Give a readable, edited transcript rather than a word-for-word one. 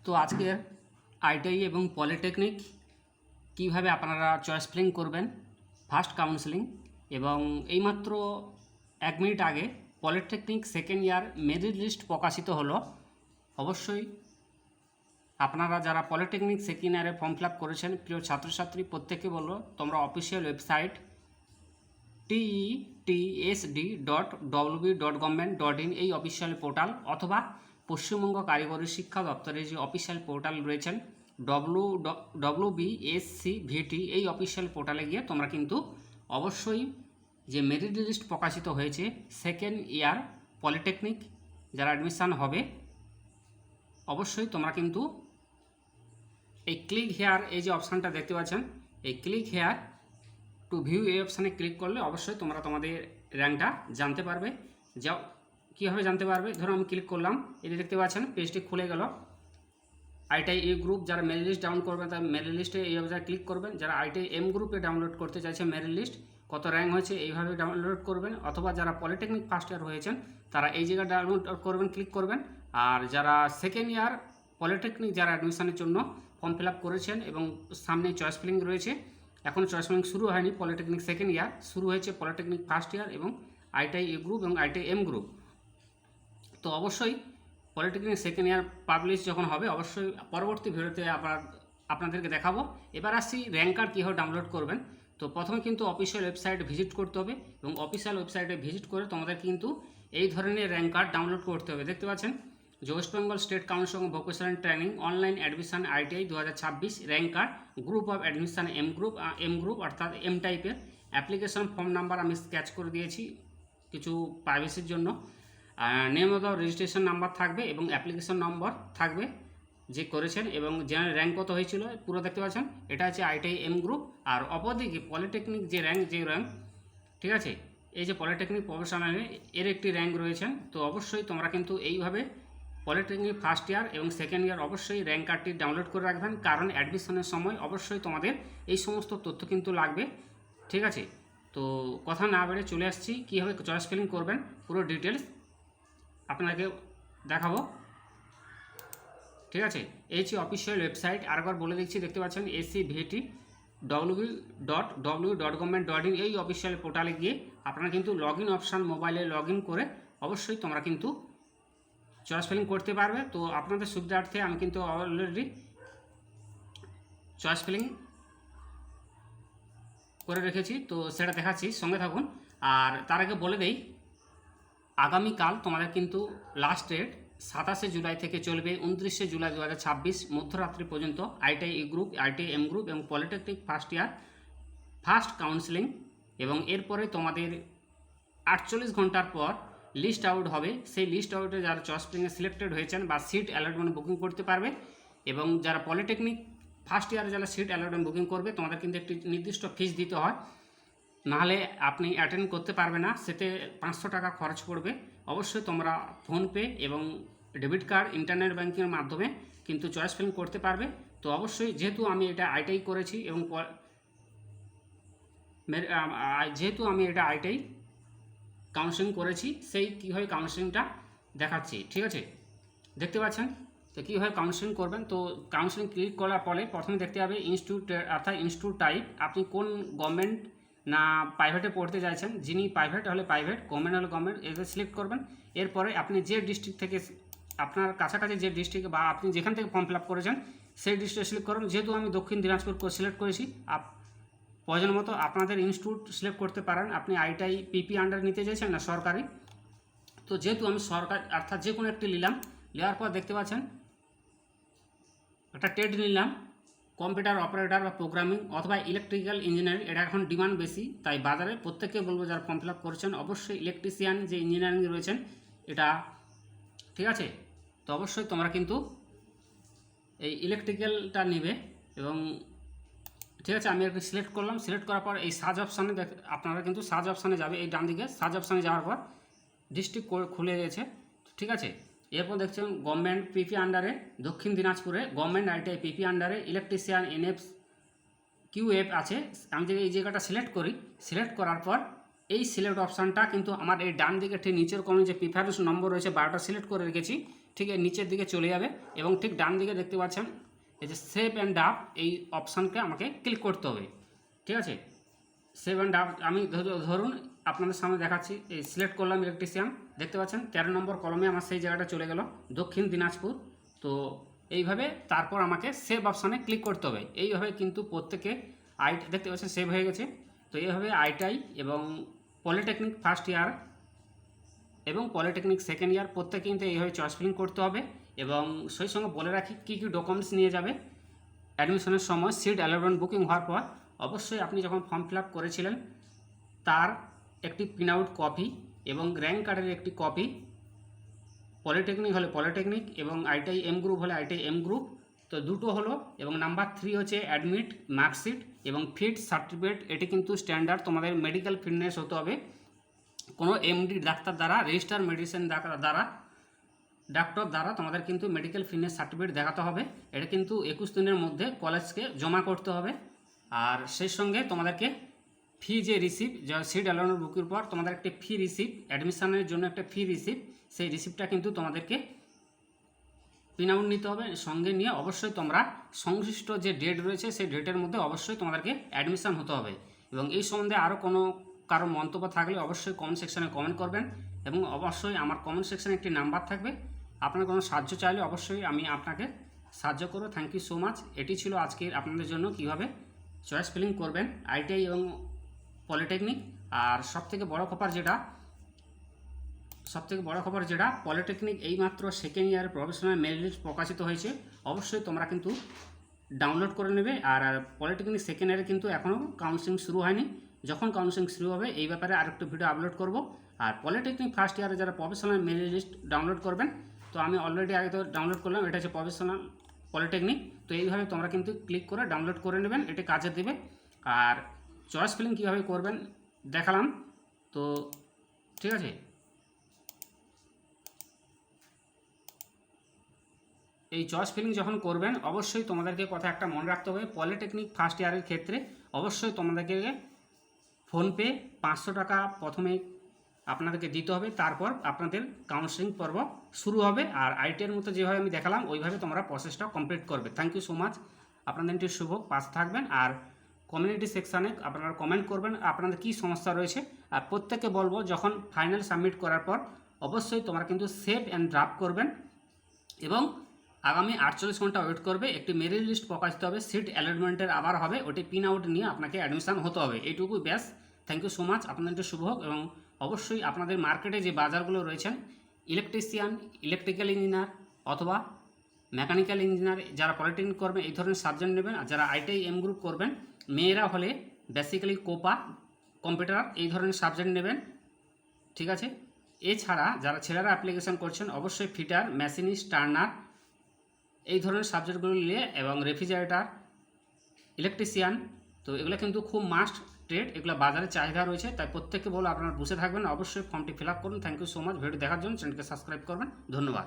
তো আজকের আইটিআই এবং পলিটেকনিক কিভাবে আপনারা চয়েস ফিলিং করবেন, ফার্স্ট কাউন্সেলিং, এবং এইমাত্র 1 মিনিট আগে polytechnic second year merit list প্রকাশিত হলো। অবশ্যই আপনারা যারা পলিটেকনিক সেকেন্ড ইয়ারে ফর্ম ফিল আপ করেছেন, প্রিয় ছাত্রছাত্রী, প্রত্যেকে বললো তোমরা অফিসিয়াল ওয়েবসাইট TETSD.wb.government.in এই অফিসিয়াল পোর্টাল অথবা পশ্চিমবঙ্গ কারিগরি শিক্ষা দপ্তরের যে অফিসিয়াল পোর্টাল রয়েছেন WBSCVT এই অফিসিয়াল পোর্টালে গিয়ে তোমরা কিন্তু অবশ্যই যে মেরিট লিস্ট প্রকাশিত হয়েছে সেকেন্ড ইয়ার পলিটেকনিক যারা অ্যাডমিশান হবে, অবশ্যই তোমরা কিন্তু এই ক্লিক হেয়ার এই যে অপশানটা দেখতে পাচ্ছেন, এই ক্লিক হেয়ার টু ভিউ এই অপশানে ক্লিক করলে অবশ্যই তোমরা তোমাদের র্যাঙ্কটা জানতে পারবে। যা কীভাবে জানতে পারবে, ধরো আমি ক্লিক করলাম, এটা দেখতে পাচ্ছেন পেজটি খুলে গেল। আইটিআই এ গ্রুপ যারা মেরিট লিস্ট ডাউনলোড করবেন তার মেরিট লিস্টে এই অবস্থায় ক্লিক করবেন। যারা আইটিআই এম গ্রুপে ডাউনলোড করতে চাইছে মেরিট লিস্ট কত র্যাঙ্ক হয়েছে এইভাবে ডাউনলোড করবেন, অথবা যারা পলিটেকনিক ফার্স্ট ইয়ার হয়েছেন তারা এই জায়গায় ডাউনলোড করবেন, ক্লিক করবেন। আর যারা সেকেন্ড ইয়ার পলিটেকনিক যারা অ্যাডমিশনের জন্য ফর্ম ফিল আপ করেছেন এবং সামনে চয়েস ফিলিং রয়েছে, এখন চয়েস ফিলিং শুরু হয়নি, পলিটেকনিক সেকেন্ড ইয়ার শুরু হয়েছে, পলিটেকনিক ফার্স্ট ইয়ার এবং আইটিআই এ গ্রুপ এবং আইটিআই এম গ্রুপ। তো অবশ্যই পলিটেকনিক সেকেন্ড ইয়ার পাবলিশ যখন হবে অবশ্যই পরবর্তী ভিডিওতে আপনাদেরকে দেখাবো। এবার আসছি র্যাঙ্ক কার্ড কীভাবে ডাউনলোড করবেন। তো প্রথমে কিন্তু অফিসিয়াল ওয়েবসাইটে ভিজিট করতে হবে এবং অফিসিয়াল ওয়েবসাইটে ভিজিট করে তোমাদের কিন্তু এই ধরনের র্যাঙ্ক কার্ড ডাউনলোড করতে হবে। দেখতে পাচ্ছেন যে West Bengal state council of vocational training online admission ITI 2026 rank card group of admission M group অর্থাৎ এম টাইপের অ্যাপ্লিকেশন ফর্ম নাম্বার আমি স্কেচ করে দিয়েছি কিছু প্রাইভেসির জন্য। নেম অফ রেজিস্ট্রেশন নাম্বার থাকবে এবং অ্যাপ্লিকেশন নম্বর থাকবে যে করেছেন এবং জেনারেল র্যাঙ্ক কত হয়েছিল পুরো দেখতে পাচ্ছেন। এটা হচ্ছে আইটিআই এম গ্রুপ। আর অপরদিকে পলিটেকনিক যে র্যাঙ্ক ঠিক আছে, এই যে পলিটেকনিক প্রফেশনালে এর একটি র্যাঙ্ক রয়েছেন। তো অবশ্যই তোমরা কিন্তু এইভাবে পলিটেকনিক ফার্স্ট ইয়ার এবং সেকেন্ড ইয়ার অবশ্যই র্যাঙ্ক কার্ডটি ডাউনলোড করে রাখবেন, কারণ অ্যাডমিশনের সময় অবশ্যই তোমাদের এই সমস্ত তথ্য কিন্তু লাগবে। ঠিক আছে, তো কথা না বেড়ে চলে আসছি কীভাবে চয়েস ফিলিং করবেন, পুরো ডিটেলস আপনাকে দেখাবো। ঠিক আছে, এই হচ্ছে অফিসিয়াল ওয়েবসাইট, আরেকবার বলে দিচ্ছি, দেখতে পাচ্ছেন SCVT.www.government.in এই অফিসিয়াল পোর্টালে গিয়ে আপনারা কিন্তু লগ ইন অপশান মোবাইলে লগ ইন করে অবশ্যই তোমরা কিন্তু চয়েস ফিলিং করতে পারবে। তো আপনাদের সুবিধার্থে আমি কিন্তু অলরেডি চয়েস ফিলিং করে রেখেছি, তো সেটা দেখাচ্ছি, সঙ্গে থাকুন। আর তার আগে বলে দেই আগামীকাল তোমাদের কিন্তু লাস্ট ডেট 27শে জুলাই থেকে চলবে 29শে জুলাই 2026 মধ্যরাত্রি পর্যন্ত আইটিআই ই গ্রুপ, আইটিআই এম গ্রুপ এবং polytechnic first year first counselling. এবং এরপরে তোমাদের 48 ঘন্টার পর লিস্ট আউট হবে। সেই লিস্ট আউটে যারা চয়েস ফিলিংয়ে সিলেক্টেড হয়েছেন বা সিট অ্যালটমেন্ট বুকিং করতে পারবে। এবং যারা পলিটেকনিক ফার্স্ট ইয়ারে যারা সিট অ্যালটমেন্ট বুকিং করবে তোমাদের কিন্তু একটি নির্দিষ্ট ফিস দিতে হয়, নাহলে আপনি অ্যাটেন্ড করতে পারবে না, সেতে 500 টাকা খরচ পড়বে। অবশ্যই তোমরা ফোনপে এবং ডেবিট কার্ড ইন্টারনেট ব্যাঙ্কিংয়ের মাধ্যমে কিন্তু চয়েস ফিলিং করতে পারবে। তো অবশ্যই যেহেতু আমি এটা আইটিআই করেছি এবং আইটিআই কাউন্সেলিং করেছি, সেই কীভাবে কাউন্সেলিংটা দেখাচ্ছি। ঠিক আছে, দেখতে পাচ্ছেন তো কীভাবে কাউন্সেলিং করবেন। তো কাউন্সেলিং ক্লিক করার পরে প্রথমে দেখতে হবে ইনস্টিটিউট অর্থাৎ ইনস্টিটিউট টাইপ, আপনি কোন গভর্নমেন্ট না প্রাইভেটে পড়তে চাইছেন। যিনি প্রাইভেট হলে প্রাইভেট, গভর্নমেন্ট হলে গভর্নমেন্ট, এদের সিলেক্ট করবেন। এরপরে আপনি যে ডিস্ট্রিক্ট থেকে আপনার কাছাকাছি যে ডিস্ট্রিক্ট বা আপনি যেখান থেকে ফর্ম ফিল আপ করেছেন সেই ডিস্ট্রিক্ট সিলেক্ট করুন। যেহেতু আমি দক্ষিণ দিনাজপুর সিলেক্ট করেছি, প্রয়োজন মতো আপনাদের ইনস্টিটিউট সিলেক্ট করতে পারেন। আপনি আইটিআই পিপি আন্ডারে নিতে চাইছেন না সরকারি, তো যেহেতু আমি সরকার অর্থাৎ যে কোনো একটি নিলাম। নেওয়ার পর দেখতে পাচ্ছেন একটা টেট নিলাম, কম্পিউটার অপারেটর বা প্রোগ্রামিং অথবা ইলেকট্রিক্যাল ইঞ্জিনিয়ারিং, এটা এখন ডিমান্ড বেশি, তাই বাজারে প্রত্যেককে বলবো যারা ফর্ম ফিল আপ করেছেন অবশ্যই ইলেকট্রিশিয়ান যে ইঞ্জিনিয়ারিং রয়েছেন এটা। ঠিক আছে, তো অবশ্যই তোমরা কিন্তু এই ইলেকট্রিক্যালটা নেবে। এবং ঠিক আছে, আমি একটু সিলেক্ট করলাম, সিলেক্ট করার পর এই সার্চ অপশানে আপনারা কিন্তু সার্চ অপশানে যাবে, এই ডান দিকে সার্চ অপশানে যাওয়ার পর ডিস্ট্রিক্ট খুলে গেছে। ঠিক আছে, এরপর দেখছেন গভর্নমেন্ট পিপি আন্ডারে দক্ষিণ দিনাজপুরে গভর্নমেন্ট আইটিআই পিপি আন্ডারে ইলেকট্রিশিয়ান কিউএফ আছে। আমি যদি এই জায়গাটা সিলেক্ট করি, সিলেক্ট করার পর এই সিলেক্ট অপশানটা কিন্তু আমার এই ডান দিকে ঠিক নিচের কোণে যে প্রিফারেন্স নম্বর রয়েছে 12টা সিলেক্ট করে রেখেছি, ঠিক এর নিচের দিকে চলে যাবে এবং ঠিক ডান দিকে দেখতে পাচ্ছেন এই যে সেভ অ্যান্ড ডাব, এই অপশানকে আমাকে ক্লিক করতে হবে। ঠিক আছে, সেভ অ্যান্ড ডাব আমি ধরুন আপনাদের সামনে দেখাচ্ছি, এই সিলেক্ট করলাম ইলেকট্রিশিয়ান, দেখতে পাচ্ছেন 13 নম্বর কলমে আমার সেই জায়গাটা চলে গেল, দক্ষিণ দিনাজপুর। তো এইভাবে তারপর আমাকে সেভ অপশানে ক্লিক করতে হবে। এইভাবে কিন্তু প্রত্যেকে দেখতে পাচ্ছেন সেভ হয়ে গেছে। তো এইভাবে আইটিআই এবং পলিটেকনিক ফার্স্ট ইয়ার এবং পলিটেকনিক সেকেন্ড ইয়ার প্রত্যেকে কিন্তু এইভাবে চয়েস ফিলিং করতে হবে। এবং সেই সঙ্গে বলে রাখি কী কী ডকুমেন্টস নিয়ে যাবে অ্যাডমিশনের সময়। সিট অ্যালটমেন্ট বুকিং হওয়ার পর অবশ্যই আপনি যখন ফর্ম ফিল আপ করেছিলেন তার একটি প্রিন্ট আউট কপি এবং র্যাঙ্ক কার্ডের একটি কপি, পলিটেকনিক হলে পলিটেকনিক এবং আইটিআই এম গ্রুপ হলে আইটিআই এম গ্রুপ, তো দুটো হলো। এবং নাম্বার 3 হচ্ছে অ্যাডমিট মার্কশিট এবং ফিট সার্টিফিকেট। এটি কিন্তু স্ট্যান্ডার্ড তোমাদের মেডিকেল ফিটনেস হতে হবে, কোনো এমডি ডাক্তার দ্বারা রেজিস্টার মেডিসিন ডাক্তার দ্বারা তোমাদের কিন্তু মেডিকেল ফিটনেস সার্টিফিকেট দেখাতে হবে। এটা কিন্তু 21 দিনের মধ্যে কলেজকে জমা করতে হবে। আর সেই সঙ্গে তোমাদেরকে ফি যে রিসিপ্ট, যা সিট অ্যালটমেন্ট বুকের পর তোমাদের একটা ফি রিসিপ্ট, অ্যাডমিশনের জন্য একটা ফি রিসিপ্ট, সেই রিসিপ্টটা কিন্তু তোমাদেরকে প্রিন্ট আউট নিতে হবে। সঙ্গে নিয়ে অবশ্যই তোমরা সংশ্লিষ্ট যে ডেট রয়েছে সেই ডেটের মধ্যে অবশ্যই তোমাদেরকে অ্যাডমিশন হতে হবে। এবং এই সম্বন্ধে আরও কারো মন্তব্য থাকলে অবশ্যই কমেন্ট সেকশানে কমেন্ট করবেন। এবং অবশ্যই আমার কমেন্ট সেকশানে একটি নাম্বার থাকবে, আপনার কোনো সাহায্য চাইলে অবশ্যই আমি আপনাকে সাহায্য করব। Thank you so much. এটি ছিল আজকের আপনাদের জন্য কীভাবে চয়েস ফিলিং করবেন আইটিআই এবং পলিটেকনিক। আর সবথেকে বড় খবর যেটা পলিটেকনিক এইমাত্র second year professional merit list প্রকাশিত হয়েছে, অবশ্যই তোমরা কিন্তু ডাউনলোড করে নেবে। আর পলিটেকনিক সেকেন্ড ইয়ারে কিন্তু এখনও কাউন্সেলিং শুরু হয়নি, যখন কাউন্সেলিং শুরু হবে এই ব্যাপারে আরেকটু ভিডিও আপলোড করব। আর পলিটেকনিক ফার্স্ট ইয়ারে যারা প্রফেশনাল মেরিট লিস্ট ডাউনলোড করবেন, তো আমি অলরেডি আগে তো ডাউনলোড করলাম, এটা হচ্ছে প্রফেশনাল পলিটেকনিক। তো এইভাবে তোমরা কিন্তু ক্লিক করে ডাউনলোড করে নেবেন, এটি কাজে দেবে। আর চয়েস ফিলিং কীভাবে করবেন দেখালাম, তো ঠিক আছে। এই চয়েস ফিলিং যখন করবেন অবশ্যই তোমাদেরকে কথা একটা মনে রাখতে হবে, পলিটেকনিক ফার্স্ট ইয়ারের ক্ষেত্রে অবশ্যই তোমাদেরকে ফোনপে 500 টাকা প্রথমে আপনাদেরকে দিতে হবে, তারপর আপনাদের কাউন্সেলিং পর্ব শুরু হবে। আর আইটিআইয়ের মতো যেভাবে আমি দেখালাম ওইভাবে তোমরা প্রসেসটা কমপ্লিট করবে। Thank you so much. আপনাদের একটি শুভ পাশে থাকবেন। আর কমিউনিটি সেকশানে আপনারা কমেন্ট করবেন আপনাদের কী সমস্যা রয়েছে। আর প্রত্যেককে বলবো যখন ফাইনাল সাবমিট করার পর অবশ্যই তোমরা কিন্তু সেভ অ্যান্ড ড্রাফট করবেন এবং আগামী 48 ঘন্টা ওয়েট করবে। একটি মেরিট লিস্ট প্রকাশিত হবে, সিট অ্যালটমেন্টের আবার হবে, ওটি প্রিন্ট আউট নিয়ে আপনাকে অ্যাডমিশন হতে হবে। এইটুকু ব্যাস। Thank you so much. আপনাদের শুভ হোক। এবং অবশ্যই আপনাদের মার্কেটে যে বাজারগুলো রয়েছেন, ইলেকট্রিশিয়ান, ইলেকট্রিক্যাল ইঞ্জিনিয়ার অথবা মেকানিক্যাল ইঞ্জিনিয়ার, যারা পলিটেকনিক করবেন এই ধরনের সাবজেক্ট নেবেন। আর যারা আইটিআই এম গ্রুপ করবেন, মেয়েরা হলে বেসিক্যালি কোপা, কম্পিউটার এই ধরনের সাবজেক্ট নেবেন। ঠিক আছে। এছাড়া যারা ছেলেরা অ্যাপ্লিকেশন করছেন অবশ্যই ফিটার, মেশিনিস্ট, টার্নার এই ধরনের সাবজেক্টগুলো নিয়ে এবং রেফ্রিজারেটার, ইলেকট্রিশিয়ান, তো এগুলো কিন্তু খুব মাস্ট ট্রেড, এগুলো বাজারে চাহিদা রয়েছে। তাই প্রত্যেককে বলো আপনারা বসে থাকবেন, অবশ্যই ফর্মটি ফিল আপ করুন। Thank you so much. Video দেখার জন্য চ্যানেলকে সাবস্ক্রাইব করবেন। ধন্যবাদ।